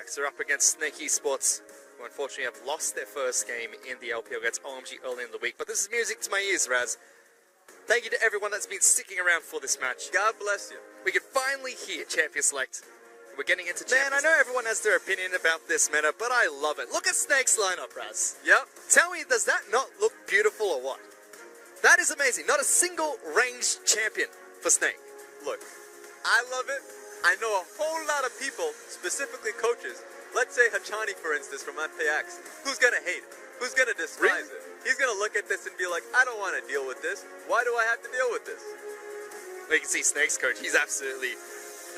FPX are up against Snake Esports, who unfortunately have lost their first game in the LPL against OMG early in the week. But this is music to my ears, Raz. Thank you to everyone that's been sticking around for this match. God bless you. We can finally hear Champion Select. We're getting into Champions. Man, I know everyone has their opinion about this meta, but I love it. Look at Snake's lineup, Raz. Yep. Tell me, does that not look beautiful or what? That is amazing. Not a single ranged champion for Snake. Look, I love it. I know a whole lot of people, specifically coaches. Let's say Hachani, for instance, from FPX. Who's going to hate it? Who's going to despise it? He's going to look at this and be like, I don't want to deal with this. Why do I have to deal with this? Well, you can see Snake's coach. He's absolutely...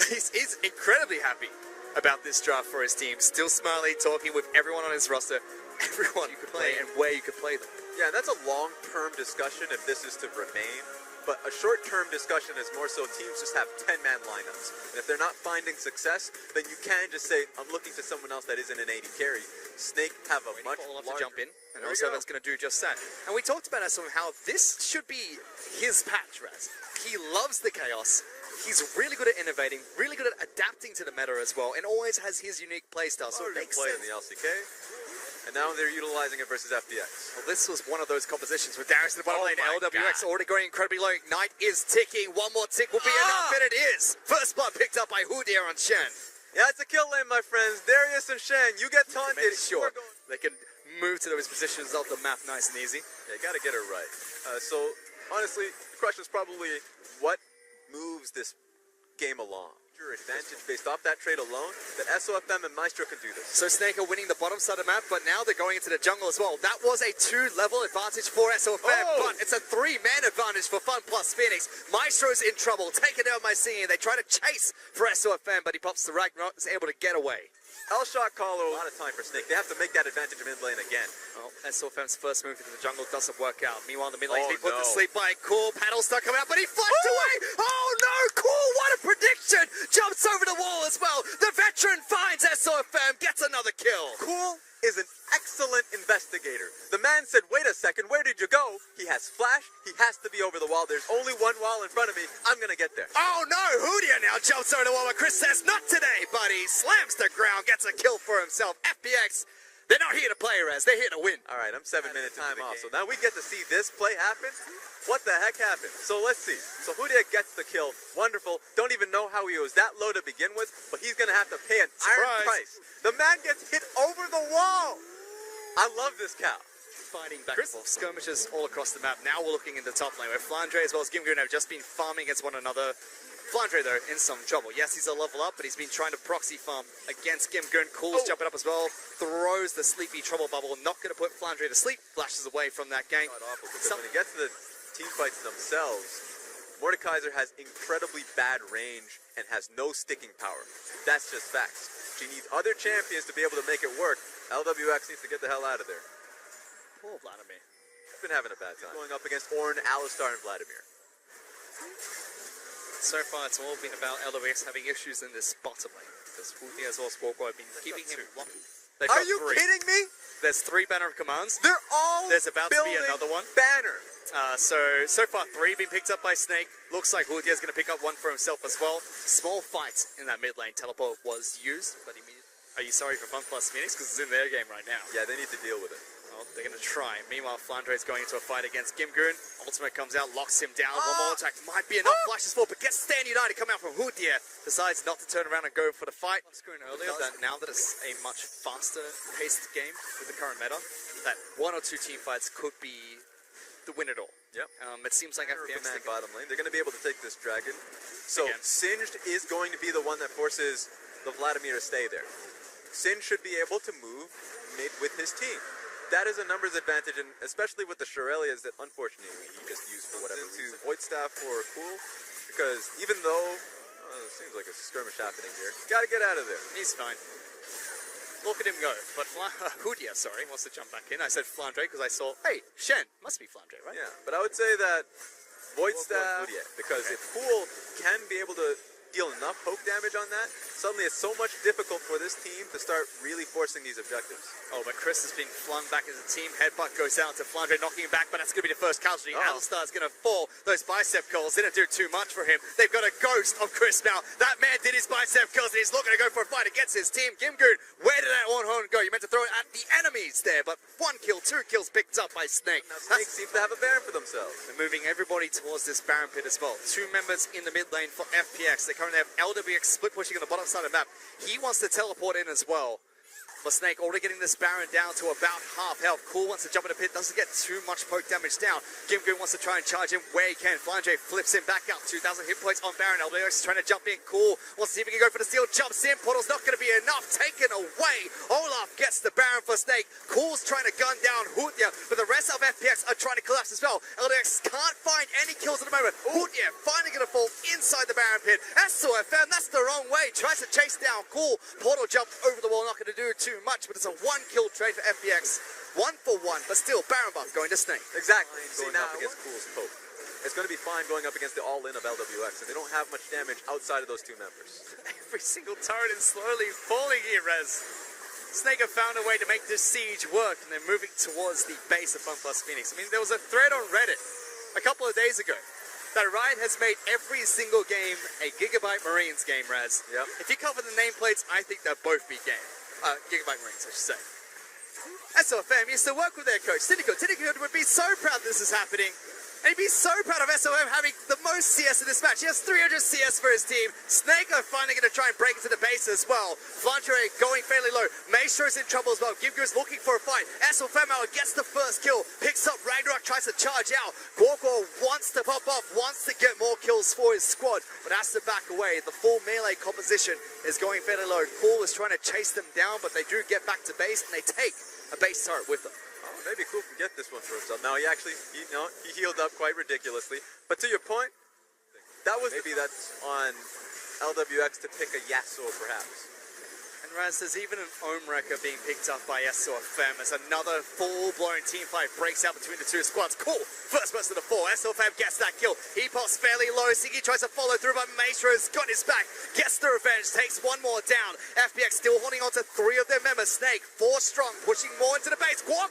He's incredibly happy about this draft for his team. Still smiling, talking with everyone on his roster. Everyone you could play and where you could play them. Yeah, that's a long-term discussion if this is to remain. But a short-term discussion is more so teams just have 10-man lineups. And if they're not finding success, then you can just say, I'm looking to someone else that isn't an 80 carry. Snake have a much Olaf larger... to jump in, and also that's going to do just that. And we talked about how this should be his patch, Raz. He loves the chaos. He's really good at innovating, really good at adapting to the meta as well, and always has his unique playstyle. So it makes sense. In the LCK. And now they're utilizing it versus FPX. Well, this was one of those compositions with Darius in the bottom lane. LWX already going incredibly low. Ignite is ticking. One more tick will be enough, and it is. First blood picked up by Hudia on Shen. Yeah, it's a kill lane, my friends. Darius and Shen, you get taunted. Sure, they can move to those positions of the map nice and easy. Yeah, you got to get it right. So, honestly, the question is probably what moves this game along. Your advantage based off that trade alone, that Sofm and Maestro can do this. So Snake are winning the bottom side of the map, but now they're going into the jungle as well. That was a 2-level advantage for Sofm, but it's a 3-man advantage for Fun plus Phoenix. Maestro's in trouble, taken out by Singing. They try to chase for Sofm, but he pops the Ragnarok, is able to get away. L-Shot caller, a lot of time for Snake. They have to make that advantage in mid lane again. Well, Sofm's first move into the jungle doesn't work out. Meanwhile, in the mid lane, he put to sleep by Cool. Paddle's not coming out, but he flipped away. Oh no, Cool, what a prediction! Jumps over the wall as well. The veteran finds Sofm, gets another kill. Cool is an excellent investigator. The man said, wait a second, where did you go? He has flash, he has to be over the wall. There's only one wall in front of me. I'm gonna get there. Oh no, Hudia now jumps over the wall, but Chris says, not today, buddy. Slams the ground, gets a kill for himself. FPX, they're not here to play, Raz. They're here to win. All right, I'm 7-minute time off. So now we get to see this play happen. What the heck happened? So let's see. So Hudia gets the kill. Wonderful. Don't even know how he was that low to begin with, but he's going to have to pay an iron price. The man gets hit over the wall. I love this cow. Fighting back and forth. Skirmishes all across the map. Now we're looking in the top lane where Flandre as well as Gimgoon have just been farming against one another. Flandre, though, in some trouble. Yes, he's a level up, but he's been trying to proxy farm against Gimgoon. Cool's jumping up as well. Throws the sleepy trouble bubble. Not going to put Flandre to sleep. Flashes away from that gank. When it gets to the team fights themselves, Mordekaiser has incredibly bad range and has no sticking power. That's just facts. She needs other champions to be able to make it work. LWX needs to get the hell out of there. Poor Vladimir. He's been having a bad time. Going up against Ornn, Alistar, and Vladimir. So far, it's all been about LWX having issues in this bottom lane. Because Hudia as well as Squawko have been keeping him locked. Are you kidding me? There's 3 banner of commands. They're all There's about to be another one. Banner. So far 3 being picked up by Snake. Looks like Hudia's going to pick up one for himself as well. Small fight in that mid lane. Teleport was used, but are you sorry for Fun plus Phoenix? Because it's in their game right now. Yeah, they need to deal with it. Well, they're going to try. Meanwhile, Flandre is going into a fight against Gimgoon. Ultimate comes out, locks him down. One more attack might be enough. Flashes forward, but gets Stand United come out from Hudia. Decides not to turn around and go for the fight. Screen earlier that now that it's a much faster paced game with the current meta, that 1 or 2 team fights could be the win it all. Yep. It seems like FPX bottom lane. They're going to be able to take this dragon. So Singed is going to be the one that forces the Vladimir to stay there. Singed should be able to move mid with his team. That is a numbers advantage, and especially with the Shurelias that unfortunately he just used for whatever reason. Void Staff for Cool, because even though it seems like a skirmish happening here, gotta get out of there. He's fine. Look at him go. But Hudia, sorry, wants to jump back in. I said Flandre because I saw, hey, Shen, must be Flandre, right? Yeah, but I would say that Void Staff, because if Cool can be able to deal enough poke damage on that, suddenly it's so much difficult for this team to start really forcing these objectives. Oh, but Chris has been flung back as a team. Headbutt goes down to Flandre, knocking him back, but that's going to be the first casualty. Alistar's going to fall. Those bicep curls didn't do too much for him. They've got a ghost of Chris now. That man did his bicep curls, and he's looking to go for a fight against his team. Gimgoon, where did that one horn go? You meant to throw it at the enemies there, but 1 kill, 2 kills picked up by Snake. Now Snake seems to have a Baron for themselves. They're moving everybody towards this Baron pit as well. 2 members in the mid lane for FPX. They currently have LWX split pushing on the bottom side of the map. He wants to teleport in as well. But Snake already getting this Baron down to about half health. Cool wants to jump in the pit, doesn't get too much poke damage down. Gimgoon wants to try and charge him where he can. Flandre flips him back out. 2,000 hit points on Baron. LBX is trying to jump in. Cool wants to see if he can go for the steal. Jumps in. Portal's not going to be enough. Taken away. Olaf gets the Baron for Snake. Cool's trying to gun down Hootia, but the rest of FPX are trying to collapse as well. LBX can't find any kills at the moment. Hootia finally going to fall inside the Baron pit. Sofm, that's the wrong way. Tries to chase down Cool. Portal jumped over the wall. Not going to do too much, but it's a 1-kill trade for FPX. 1 for 1, but still Baron buff going to Snake. Exactly. Going up against Cool's poke. It's going to be fine going up against the all-in of LWX, and they don't have much damage outside of those 2 members. Every single turret is slowly falling here, Rez. Snake have found a way to make this siege work, and they're moving towards the base of Fun Plus Phoenix. I mean, there was a thread on Reddit a couple of days ago that Riot has made every single game a Gigabyte Marines game, Raz. Yep. If you cover the nameplates, I think they'll both be Gigabyte Marines, I should say. Sofm used to work with their coach, Syndicate. Syndicate would be so proud this is happening. And he'd be so proud of Sofm having the most CS in this match. He has 300 CS for his team. Snake are finally going to try and break into the base as well. Flandre going fairly low. Maestro's in trouble as well. Gimgoon's looking for a fight. Sofm gets the first kill. Picks up Ragnarok, tries to charge out. Gorgor wants to pop off, wants to get more kills for his squad, but has to back away. The full melee composition is going fairly low. Cool is trying to chase them down, but they do get back to base, and they take a base turret with them. Oh, maybe Cool can get this one for himself. Now he actually, he healed up quite ridiculously. But to your point, that was maybe that's on LWX to pick a Yasuo perhaps. And Raz, there's even an Ohm Wrecker being picked up by Sofm as another full-blown team fight breaks out between the 2 squads. Cool, first person to fall. Sofm gets that kill. He pops fairly low. Siggy tries to follow through, but Maestro's got his back. Gets the revenge, takes 1 more down. FPX still holding on to 3 of their members. Snake, 4 strong, pushing more into the base. Quack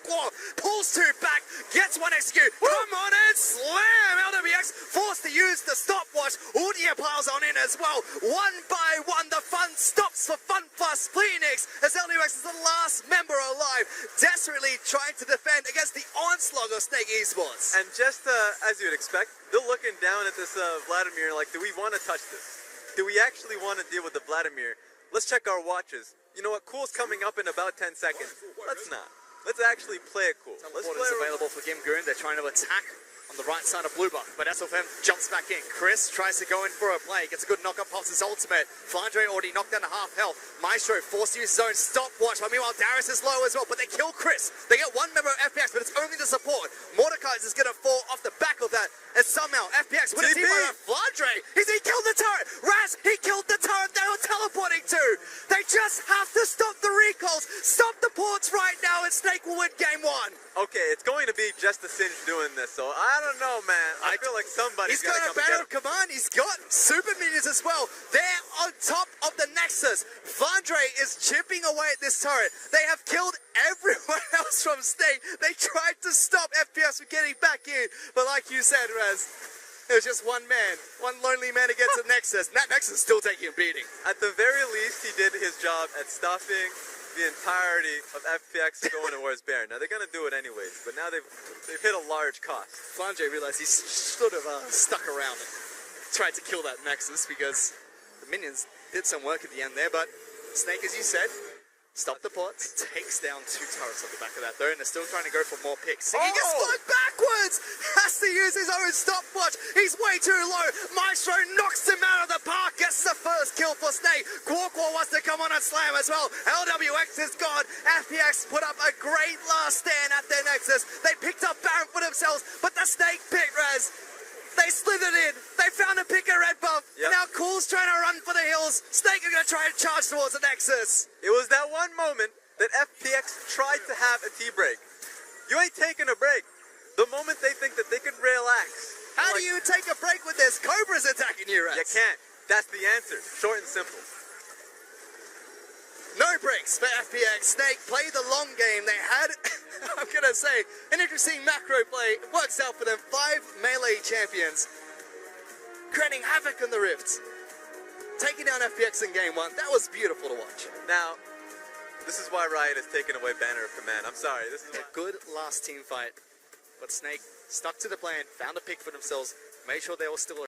pulls 2 back, gets 1 execute. Come on and slam! LWX forced to use the stopwatch. Udia piles on in as well. 1 by 1, the fun stops for Fun Plus Phoenix as LWX is the last member alive, desperately trying to defend against the onslaught of Snake Esports. And just as you'd expect, they're looking down at this Vladimir like, do we want to touch this? Do we actually want to deal with the Vladimir? Let's check our watches. You know what? Cool's coming up in about 10 seconds. Let's not. Let's actually play it cool. Let's play is available for Gimgoon. They're trying to attack on the right side of blue buff, but Sofm jumps back in. Chris tries to go in for a play, gets a good knock-up, pops his ultimate. Flandre already knocked down to half health. Maestro forced to use his own stopwatch, but meanwhile Darius is low as well, but they kill Chris. They get 1 member of FPX, but it's only the support. Mordecai is going to fall off the back of that, and somehow FPX win a team by Flandre. He killed the turret! Raz, he killed the turret they were teleporting to! They just have to stop the recalls, stop the ports right now, and Snake will win game 1. Okay, it's going to be just the Singe doing this, so I don't know, man. I feel like somebody's got a banner of command. He's got super minions as well. They're on top of the Nexus. Flandre is chipping away at this turret. They have killed everyone else from Snake. They tried to stop FPS from getting back in, but like you said, Raz, it was just 1 man, 1 lonely man against the Nexus. And that Nexus is still taking a beating. At the very least, he did his job at stopping the entirety of FPX going towards Baron. Now they're going to do it anyways, but now they've hit a large cost. Flandre realized he's sort of stuck around and tried to kill that Nexus because the minions did some work at the end there, but Snake, as you said, stopped the pots, takes down 2 turrets on the back of that though, and they're still trying to go for more picks. He gets flung backwards! Has to use his own stopwatch. He's way too low. Maestro knocks him out of the park, gets the first kill for Snake. Quarkwar wants to come on and slam as well. LWX is gone. FPX put up a great last stand at their Nexus. They picked up Baron for themselves, but the Snake pick, Raz. They slithered in. They found a pick of red buff. Yep. And now Cool's trying to run for the hills. Snake are going to try and charge towards the Nexus. It was that one moment that FPX tried to have a tea break. You ain't taking a break. The moment they think that they can relax. How do you take a break with this? Cobra's attacking you, Raz. You can't. That's the answer. Short and simple. No breaks for FPX. Snake played the long game. They had, I'm going to say, an interesting macro play. It works out for them. 5 melee champions. Creating havoc on the Rifts. Taking down FPX in game 1. That was beautiful to watch. Now, this is why Riot has taken away Banner of Command. I'm sorry. This is a good last team fight. But Snake stuck to the plan, found a pick for themselves, made sure they were still